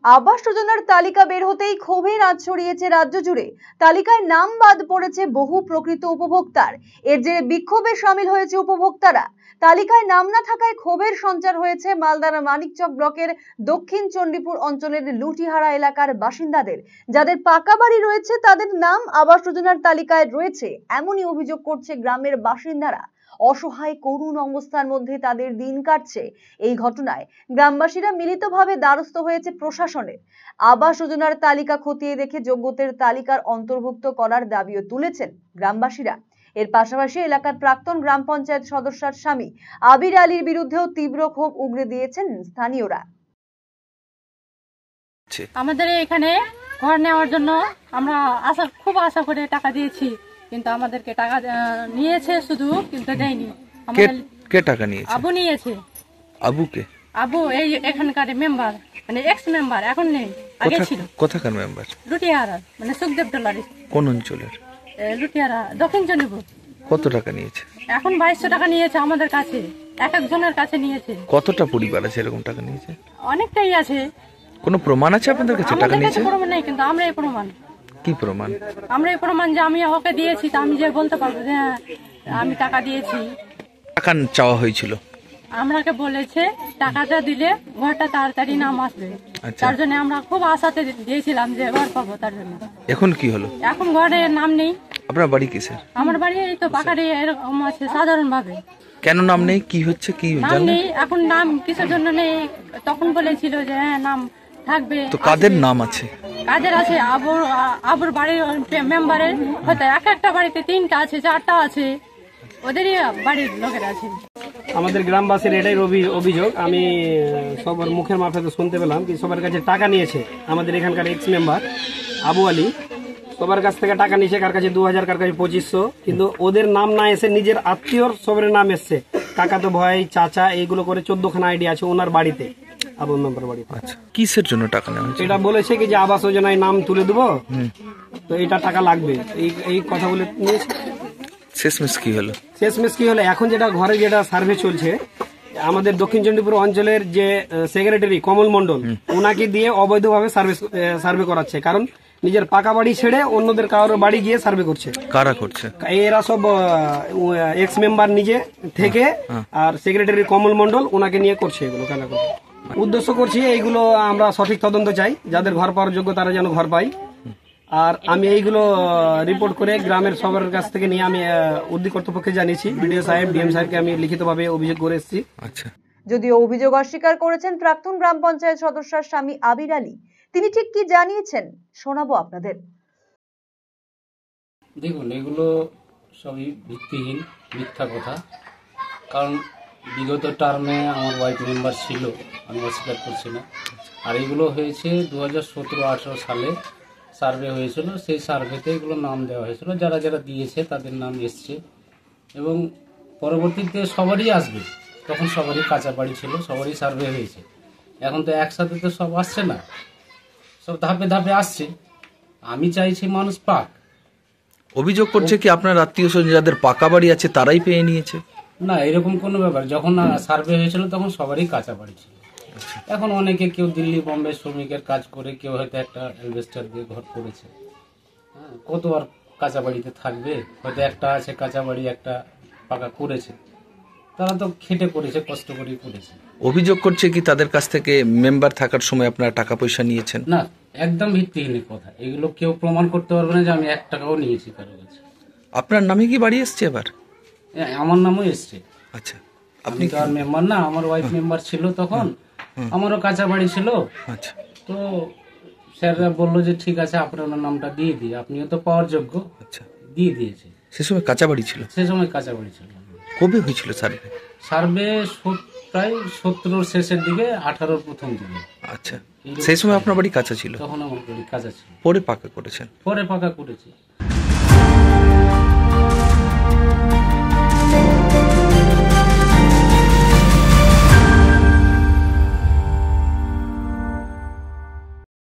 আবাস যোজনার তালিকা বের হতেই ক্ষোভের আঁচ ছড়িয়েছে রাজ্য জুড়ে। তালিকায় নাম বাদ পড়েছে বহু প্রকৃত উপভোক্তার। এর জেরে বিক্ষোভে সামিল হয়েছে উপভোক্তারা। তালিকায় নাম না থাকায় ক্ষোভের সঞ্চার হয়েছে মালদার মানিকচক ব্লকের দক্ষিণ চণ্ডীপুর অঞ্চলের লুটিহারা এলাকার বাসিন্দাদের। যাদের পাকা বাড়ি রয়েছে তাদের নাম আবাস যোজনার তালিকায় রয়েছে, এমনই অভিযোগ করছে গ্রামের বাসিন্দারা। অসহায় করুণ অবস্থার মধ্যে তাদের দিন কাটছে। এই ঘটনায় গ্রামবাসীরা মিলিতভাবে দ্বারস্থ হয়েছে প্রশাসনের। আবাস যোজনার তালিকা খতিয়ে দেখে যোগ্যদের তালিকার অন্তর্ভুক্ত করার দাবিও তুলেছেন গ্রামবাসীরা। এর পাশাপাশি এলাকার প্রাক্তন গ্রাম পঞ্চায়েত সদস্যের স্বামী আবির আলীর বিরুদ্ধেও তীব্র ক্ষোভ উগরে দিয়েছেন স্থানীয়রা। আমাদের এখানে ঘর নেওয়ার জন্য আমরা খুব আশা করে টাকা দিয়েছি, কিন্তু আমাদেরকে টাকা নিয়েছে শুধু, কিন্তু দেয়নি। কে টাকা নিয়েছে? আবু নিয়েছে। আবুকে? আবু এই এখানকার মেম্বার, মানে এক্স মেম্বার, এখন নেই, আগে ছিল। কোথাকার মেম্বার? লুটিয়ারা, মানে সুখদেব টলারি। কোন অঞ্চলের? লুটিয়ারা, দক্ষিণ চণ্ডীপুর। কত টাকা নিয়েছে? এখন 2200 টাকা নিয়েছে আমাদের কাছে, এক একজনের কাছে নিয়েছে। কতটা পরিবার আছে এরকম টাকা নিয়েছে? অনেকটাই আছে। কোনো প্রমাণ আছে আপনাদের কাছে টাকা নিয়েছে? প্রমাণ নেই, কিন্তু আমরা এই প্রমাণ। কি প্রমাণ? আমরা এই প্রমাণ যে আমি ওকে দিয়েছি, তা আমি যে বলতে পারবো যে হ্যাঁ আমি টাকা দিয়েছি। টাকা চাওয়া হয়েছিল, আমাকে বলেছে টাকাটা দিলে ঘরটা তাড়াতাড়ি নাম আসবে। তার জন্য আমরা খুব আশাতে দিয়েছিলাম যে ঘর পাবো। তার জন্য এখন কি হলো? এখন ঘরের নাম নেই। আপনার বাড়ি কিসের? আমার বাড়ি এই তো পাকাড়ি, এরকম আছে সাধারণ ভাবে। কেন নাম নেই? কি হচ্ছে? কি নাম নেই এখন? নাম কিসের জন্য নেই? তখন বলেছিল যে হ্যাঁ নাম থাকবে। তো কাদের নাম আছে? কাদের আছে? আবুর বাড়ির মেম্বারের হয়তো এক একটা বাড়িতে 3টা আছে, 4টা আছে, ওদেরই বাড়ির লোকের আছে। আমাদের গ্রামবাসীর এটাই অভিযোগ। আমি সবার মুখের মারফতে শুনতে পেলাম কি সবার কাছে টাকা নিয়েছে। আমাদের এখানকার এক্স মেম্বার আবু আলী সবার কাছ থেকে টাকা নিয়েছে, কার কাছে 2000, কার কাছে 2500, কিন্তু ওদের নাম না এসে নিজের আত্মীয়র সবের নাম এসছে। কাকাতো ভাই, চাচা, এইগুলো করে 14খানা আইডি আছে ওনার বাড়িতে, আবু মেম্বার বাড়িতে। আচ্ছা, কিসের জন্য টাকা নেওয়া হয়েছে? এটা বলেছে কি যে আবাস যোজনায় নাম তুলে দেবো, তো এটা টাকা লাগবে, এই কথা বলে নিয়েছে। শেষমেশ কি হলো? শেষমেশ কি হলো, এখন যেটা ঘরে যেটা সার্ভে চলছে, আমাদের দক্ষিণ চণ্ডীপুর অঞ্চলের যে সেক্রেটারি কমল মন্ডল, ওনাকে দিয়ে অবৈধভাবে সার্ভে করাচ্ছে। কারণ নিজের পাকা বাড়ি ছেড়ে অন্যদের কারোর বাড়ি গিয়ে সার্ভে করছে। কারা করছে? এরা সব এক্স মেম্বার নিজে থেকে, আর সেক্রেটারি কমল মন্ডল ওনাকে নিয়ে করছে এগুলো। কেন উদ্দেশ্য করছি এইগুলো, আমরা সঠিক তদন্ত চাই, যাদের ঘর পাওয়ার যোগ্য তারা যেন ঘর পায়। আর আমি এইগুলো রিপোর্ট করে গ্রামের সবার কাছ থেকে নিয়ে আমি উদ্দি কর্তৃপক্ষে জানিয়েছি। বিডিও সাহেব, ডিএম সাহেবকে আমি লিখিতভাবে অভিযোগ করে এসেছি। আচ্ছা, যদিও অভিযোগ অস্বীকার করেছেন প্রাক্তন গ্রাম পঞ্চায়েত সদস্যের স্বামী আবির আলী। তিনি ঠিক কি জানিয়েছেন শোনাবো আপনাদের। দেখুন, এগুলো সবই ভিত্তিহীন, মিথ্যা কথা। কারণ বিগত টার্মে আমার ওয়াইফ মেম্বার ছিল, আমি অস্বীকার করছি না। আর এগুলো হয়েছে 2017-18 সালে সার্ভে হয়েছিল। সেই সার্ভেতে এগুলো নাম দেওয়া হয়েছিল, যারা যারা দিয়েছে তাদের নাম এসছে, এবং পরবর্তীতে সবারই আসবে। তখন সবারই কাঁচা বাড়ি ছিল, সবারই সার্ভে হয়েছে। এখন তো একসাথে তো সব আসছে না, সব ধাপে ধাপে আসছে। আমি চাইছি মানুষ পাক। অভিযোগ করছে কি আপনার আত্মীয় স্বজন যাদের পাকা বাড়ি আছে তারাই পেয়ে নিয়েছে? না, এরকম কোনো ব্যাপার। যখন সার্ভে হয়েছিল তখন সবারই কাঁচা বাড়ি ছিল। এখন অনেকে, কেউ দিল্লি বোম্বে শ্রমিকের কাজ করে, কেউ হয়তো একটা অ্যালবেস্টার দিয়ে ঘর করেছে। হ্যাঁ, কত আর কাঁচা বাড়িতে থাকবে? হয়তো একটা আছে কাঁচা বাড়ি, একটা পাকা করেছে। তারা তো খেটে করেছে, কষ্ট করে করেছে। অভিযোগ করছে কি তাদের কাছ থেকে মেম্বার থাকার সময় আপনারা টাকা পয়সা নিয়েছেন? না, একদম ভিত্তিহীন কথা। এগুলো কেউ প্রমাণ করতে পারবে না যে আমি 1 টাকাও নিয়েছি কারো কাছে। আপনার নামে কি বাড়ি এসছে এবার? আমার নামও এসছে। আচ্ছা, আপনি তো আর মেম্বার না, আমার ওয়াইফ মেম্বার ছিল তখন, আমারও কাঁচা বাড়ি ছিল। আচ্ছা, তো স্যাররা বললো যে ঠিক আছে আপনার নামটা দিয়ে দিই, আপনিও তো পাওয়ার যোগ্য। আচ্ছা, দিয়ে দিয়েছে। সে সময় কাঁচা বাড়ি ছিল? সে সময় কাঁচা বাড়ি ছিল। কবে হয়েছিল সার্ভে? সার্ভে প্রায় 17-র শেষের দিকে, 18-র প্রথম দিকে। আচ্ছা, সেই সময় আপনার বাড়ি কাঁচা ছিল? তখন আমার বাড়ি কাঁচা ছিল। পরে পাকা করেছেন? পরে পাকা করেছি।